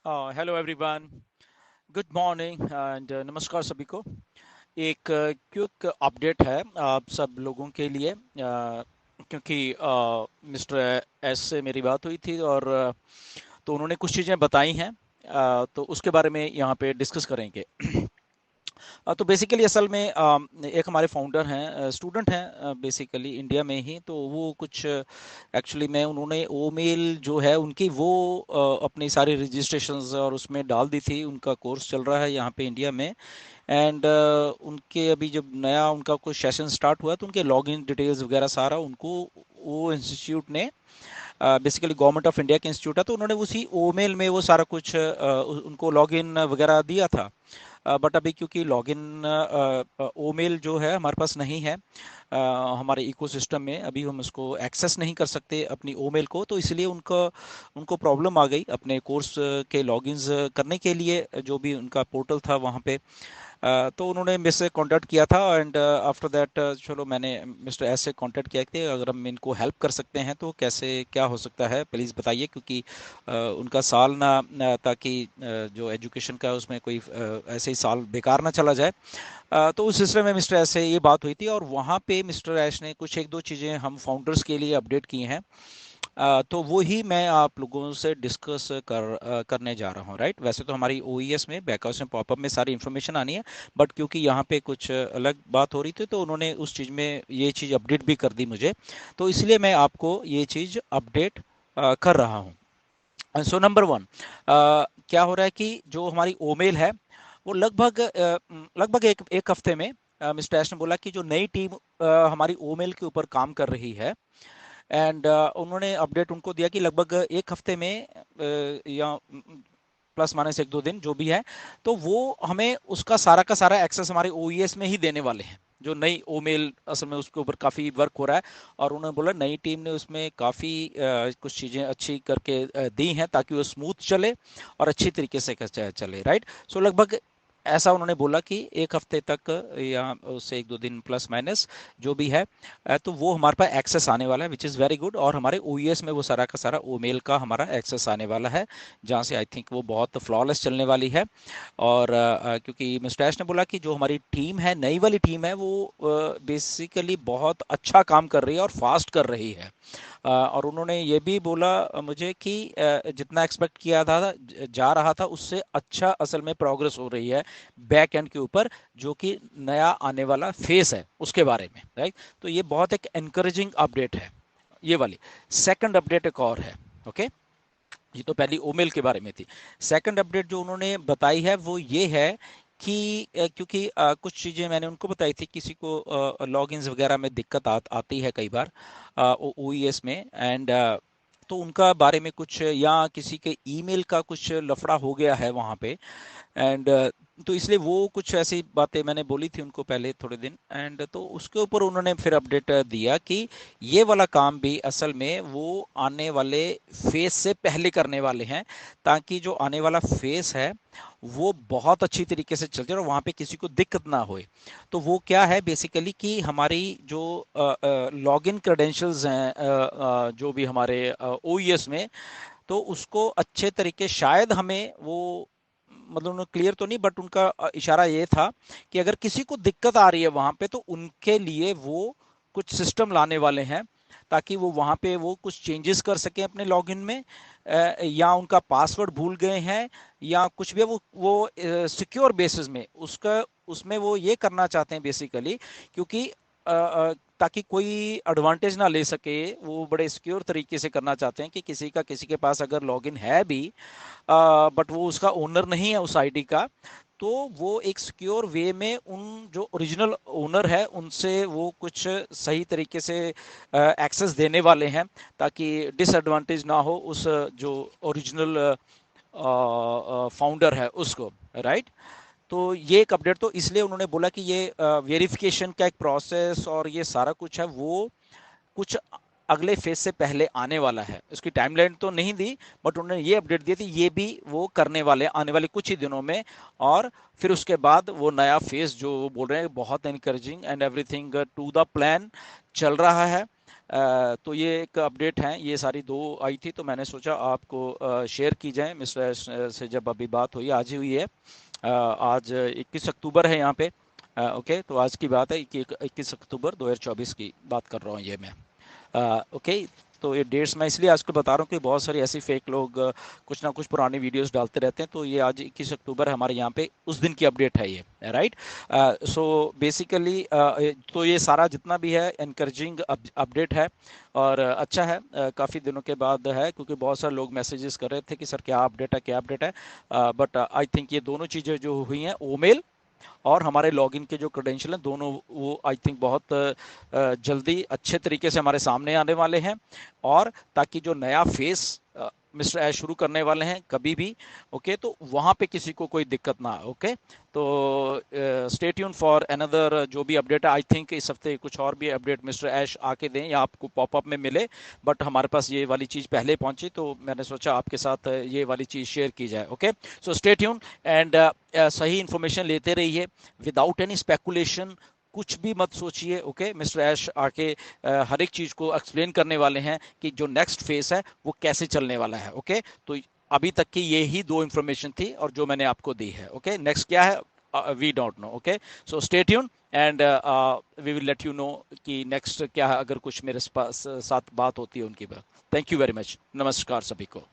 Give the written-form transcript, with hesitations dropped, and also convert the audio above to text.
Hello everyone, good morning and नमस्कार सभी को। एक क्विक अपडेट है आप सब लोगों के लिए, क्योंकि मिस्टर एस से मेरी बात हुई थी और तो उन्होंने कुछ चीज़ें बताई हैं, तो उसके बारे में यहाँ पे डिस्कस करेंगे। तो बेसिकली असल में एक हमारे फाउंडर हैं, स्टूडेंट हैं बेसिकली इंडिया में ही, तो वो कुछ एक्चुअली में उन्होंने ओ मेल जो है उनकी वो अपनी सारी रजिस्ट्रेशंस और उसमें डाल दी थी। उनका कोर्स चल रहा है यहाँ पे इंडिया में, एंड उनके अभी जब नया उनका कुछ सेशन स्टार्ट हुआ तो उनके लॉगिन डिटेल्स वगैरह सारा उनको वो इंस्टीट्यूट ने, बेसिकली गवर्नमेंट ऑफ इंडिया के इंस्टीट्यूट है, तो उन्होंने उसी ओ मेल में वो सारा कुछ उनको लॉगिन वगैरह दिया था। बट अभी क्योंकि लॉगिन ओमेल जो है हमारे पास नहीं है, हमारे इकोसिस्टम में अभी हम उसको एक्सेस नहीं कर सकते अपनी ओमेल को, तो इसलिए उनको उनको प्रॉब्लम आ गई अपने कोर्स के लॉगिन्स करने के लिए। जो भी उनका पोर्टल था वहाँ पे, तो उन्होंने मुझसे कांटेक्ट किया था, एंड आफ्टर दैट चलो मैंने मिस्टर एस से कांटेक्ट किया कि अगर हम इनको हेल्प कर सकते हैं तो कैसे क्या हो सकता है, प्लीज़ बताइए, क्योंकि उनका साल ताकि जो एजुकेशन का उसमें कोई ऐसे ही साल बेकार ना चला जाए। तो उस सिलसिले में मिस्टर एस से ये बात हुई थी और वहाँ पे मिस्टर एस ने कुछ एक दो चीज़ें हम फाउंडर्स के लिए अपडेट की हैं। तो वो ही मैं आप लोगों से डिस्कस करने जा रहा हूँ, राइट। वैसे तो हमारी ओईएस में बैकहाउस में पॉपअप में सारी इन्फॉर्मेशन आनी है, बट क्योंकि यहाँ पे कुछ अलग बात हो रही थी तो उन्होंने उस चीज़ में ये चीज़ अपडेट भी कर दी मुझे, तो इसलिए मैं आपको ये चीज़ अपडेट कर रहा हूँ। सो नंबर वन, क्या हो रहा है कि जो हमारी ओमेल है वो लगभग एक हफ्ते में, मिस्टर एश ने बोला कि जो नई टीम हमारी ओमेल के ऊपर काम कर रही है, एंड उन्होंने अपडेट उनको दिया कि लगभग एक हफ्ते में या प्लस माइनस एक दो दिन जो भी है, तो वो हमें उसका का सारा एक्सेस हमारे ओईएस में ही देने वाले हैं। जो नई ओमेल असल में उसके ऊपर काफ़ी वर्क हो रहा है, और उन्होंने बोला नई टीम ने उसमें काफ़ी कुछ चीज़ें अच्छी करके दी हैं ताकि वो स्मूथ चले और अच्छी तरीके से चले, राइट। सो लगभग ऐसा उन्होंने बोला कि एक हफ्ते तक या उससे एक दो दिन प्लस माइनस जो भी है, तो वो हमारे पास एक्सेस आने वाला है, विच इज़ वेरी गुड। और हमारे ओईएस में वो सारा का सारा ओमेल का हमारा एक्सेस आने वाला है, जहाँ से आई थिंक वो बहुत फ्लॉलेस चलने वाली है। और क्योंकि मिस्टर ऐश ने बोला कि जो हमारी टीम है, नई वाली टीम है, वो बेसिकली बहुत अच्छा काम कर रही है और फास्ट कर रही है। और उन्होंने ये भी बोला मुझे कि जितना एक्सपेक्ट किया था जा रहा था उससे अच्छा असल में प्रोग्रेस हो रही है बैक एंड के ऊपर, जो कि नया आने वाला फेस है उसके बारे में, राइट। तो ये बहुत एक एनकरेजिंग अपडेट है ये वाली। सेकंड अपडेट एक और है, ओके। ये तो पहली ओमेल के बारे में थी। सेकंड अपडेट जो उन्होंने बताई है वो ये है कि क्योंकि कुछ चीज़ें मैंने उनको बताई थी, किसी को लॉगिन्स वगैरह में दिक्कत आती है कई बार ओईएस में, एंड तो उनका बारे में कुछ, या किसी के ईमेल का कुछ लफड़ा हो गया है वहाँ पे, एंड तो इसलिए वो कुछ ऐसी बातें मैंने बोली थी उनको पहले थोड़े दिन, एंड तो उसके ऊपर उन्होंने फिर अपडेट दिया कि ये वाला काम भी असल में वो आने वाले फेस से पहले करने वाले हैं, ताकि जो आने वाला फेस है वो बहुत अच्छी तरीके से चल जाए और वहाँ पे किसी को दिक्कत ना होए। तो वो क्या है बेसिकली कि हमारी जो लॉगिन क्रेडेंशियल्स हैं जो भी हमारे ओईएस में, तो उसको अच्छे तरीके शायद हमें वो, मतलब उन्होंने क्लियर तो नहीं, बट उनका इशारा ये था कि अगर किसी को दिक्कत आ रही है वहां पे तो उनके लिए वो कुछ सिस्टम लाने वाले हैं, ताकि वो वहां पे वो कुछ चेंजेस कर सकें अपने लॉगिन में, या उनका पासवर्ड भूल गए हैं या कुछ भी, वो सिक्योर बेसिस में उसका उसमें वो ये करना चाहते हैं बेसिकली, क्योंकि ताकि कोई एडवांटेज ना ले सके, वो बड़े सिक्योर तरीके से करना चाहते हैं कि किसी के पास अगर लॉगिन है भी, बट वो उसका ओनर नहीं है उस आईडी का, तो वो एक सिक्योर वे में उन जो ओरिजिनल ओनर है उनसे वो कुछ सही तरीके से एक्सेस देने वाले हैं, ताकि डिसएडवांटेज ना हो उस जो ओरिजिनल फाउंडर है उसको, राइट। तो ये एक अपडेट, तो इसलिए उन्होंने बोला कि ये वेरिफिकेशन का एक प्रोसेस और ये सारा कुछ है वो कुछ अगले फेज से पहले आने वाला है। उसकी टाइमलाइन तो नहीं दी, बट उन्होंने ये अपडेट दी थी ये भी वो करने वाले आने वाले कुछ ही दिनों में। और फिर उसके बाद वो नया फेज जो बोल रहे हैं बहुत encouraging and everything to the plan चल रहा है। तो ये एक अपडेट है, ये सारी दो आई थी तो मैंने सोचा आपको शेयर की जाए। मिस्टर से जब अभी बात हुई, आज ही हुई है। आज 21 अक्टूबर है यहाँ पे। ओके, तो आज की बात है कि 21 अक्टूबर 2024 की बात कर रहा हूँ ये मैं। ओके, तो ये डेट्स मैं इसलिए आज को बता रहा हूँ कि बहुत सारे ऐसे फेक लोग कुछ ना कुछ पुरानी वीडियोस डालते रहते हैं। तो ये आज 21 अक्टूबर हमारे यहाँ पे उस दिन की अपडेट है ये, राइट। सो बेसिकली तो ये सारा जितना भी है एनकरेजिंग अपडेट है और अच्छा है। काफ़ी दिनों के बाद है, क्योंकि बहुत सारे लोग मैसेजेस कर रहे थे कि सर क्या अपडेट है, क्या अपडेट है। बट आई थिंक ये दोनों चीज़ें जो हुई हैं, ओमेल और हमारे लॉगिन के जो क्रेडेंशियल हैं दोनों, वो आई थिंक बहुत जल्दी अच्छे तरीके से हमारे सामने आने वाले हैं। और ताकि जो नया फेस मिस्टर ऐश शुरू करने वाले हैं कभी भी, ओके, तो वहाँ पे किसी को कोई दिक्कत ना, ओके। तो स्टे ट्यून फॉर अनदर जो भी अपडेट है। आई थिंक इस हफ्ते कुछ और भी अपडेट मिस्टर ऐश आके दें या आपको पॉपअप में मिले, बट हमारे पास ये वाली चीज़ पहले पहुंची तो मैंने सोचा आपके साथ ये वाली चीज़ शेयर की जाए। Okay, so stay tune and सही इन्फॉर्मेशन लेते रहिए विदाउट एनी स्पेकुलेशन। कुछ भी मत सोचिए, ओके। मिस्टर ऐश आके हर एक चीज को एक्सप्लेन करने वाले हैं कि जो नेक्स्ट फेस है वो कैसे चलने वाला है, ओके। तो अभी तक की ये ही दो इन्फॉर्मेशन थी और जो मैंने आपको दी है, ओके। नेक्स्ट क्या है we don't know, okay. So stay tune and we will let you know कि नेक्स्ट क्या है, अगर कुछ मेरे साथ बात होती है उनकी बात। थैंक यू वेरी मच, नमस्कार सभी को।